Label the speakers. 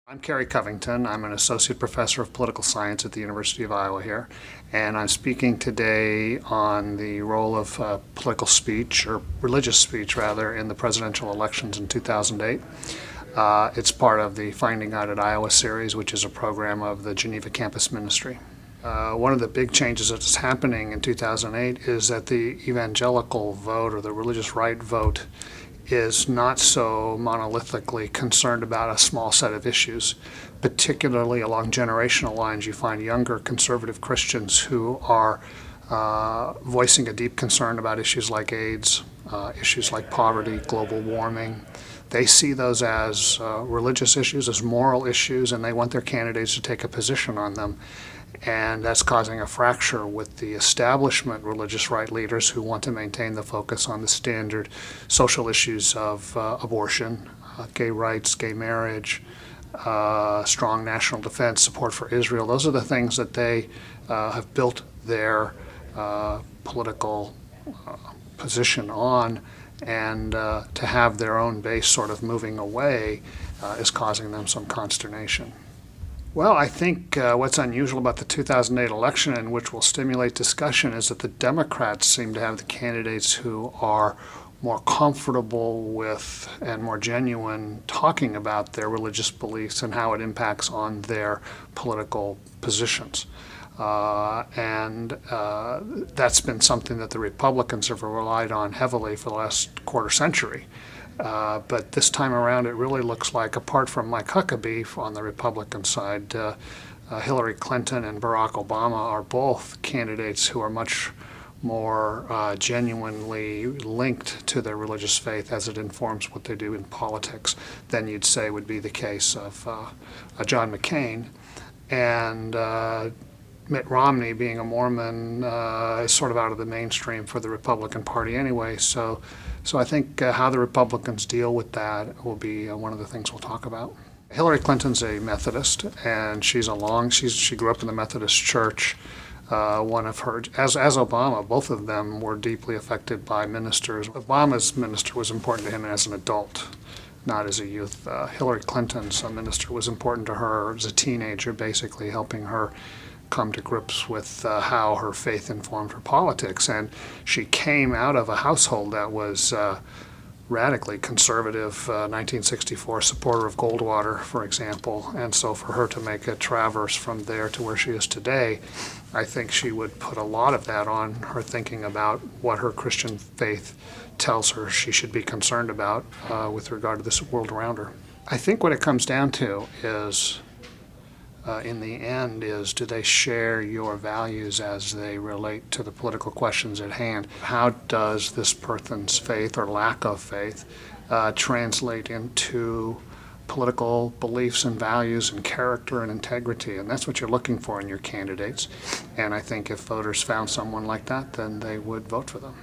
Speaker 1: I'm Cary Covington. I'm an associate professor of political science at the University of Iowa here, and I'm speaking today on the role of political speech, or religious speech rather, in the presidential elections in 2008. It's part of the Finding Out at Iowa series, which is a program of the Geneva Campus Ministry. One of the big changes that's happening in 2008 is that the evangelical vote, or the religious right vote, is not so monolithically concerned about a small set of issues. Particularly along generational lines, you find younger conservative Christians who are voicing a deep concern about issues like AIDS, issues like poverty, global warming. They see those as religious issues, as moral issues, and they want their candidates to take a position on them. And that's causing a fracture with the establishment religious right leaders who want to maintain the focus on the standard social issues of abortion, gay rights, gay marriage, strong national defense, support for Israel. Those are the things that they have built their political position on, and to have their own base sort of moving away is causing them some consternation. Well, I think what's unusual about the 2008 election, and which will stimulate discussion, is that the Democrats seem to have the candidates who are more comfortable with and more genuine talking about their religious beliefs and how it impacts on their political positions. That's been something that the Republicans have relied on heavily for the last quarter century. But this time around, it really looks like, apart from Mike Huckabee on the Republican side, Hillary Clinton and Barack Obama are both candidates who are much more genuinely linked to their religious faith as it informs what they do in politics than you'd say would be the case of John McCain. And Mitt Romney, being a Mormon, is sort of out of the mainstream for the Republican Party anyway. So I think how the Republicans deal with that will be one of the things we'll talk about. Hillary Clinton's a Methodist, and she grew up in the Methodist Church. One of her, as Obama, both of them were deeply affected by ministers. Obama's minister was important to him as an adult, not as a youth. Hillary Clinton's minister was important to her as a teenager, basically helping her come to grips with how her faith informed her politics. And she came out of a household that was radically conservative, 1964 supporter of Goldwater, for example. And so for her to make a traverse from there to where she is today, I think she would put a lot of that on her thinking about what her Christian faith tells her she should be concerned about with regard to this world around her. I think what it comes down to is, in the end, is do they share your values as they relate to the political questions at hand? How does this person's faith or lack of faith translate into political beliefs and values and character and integrity? And that's what you're looking for in your candidates. And I think if voters found someone like that, then they would vote for them.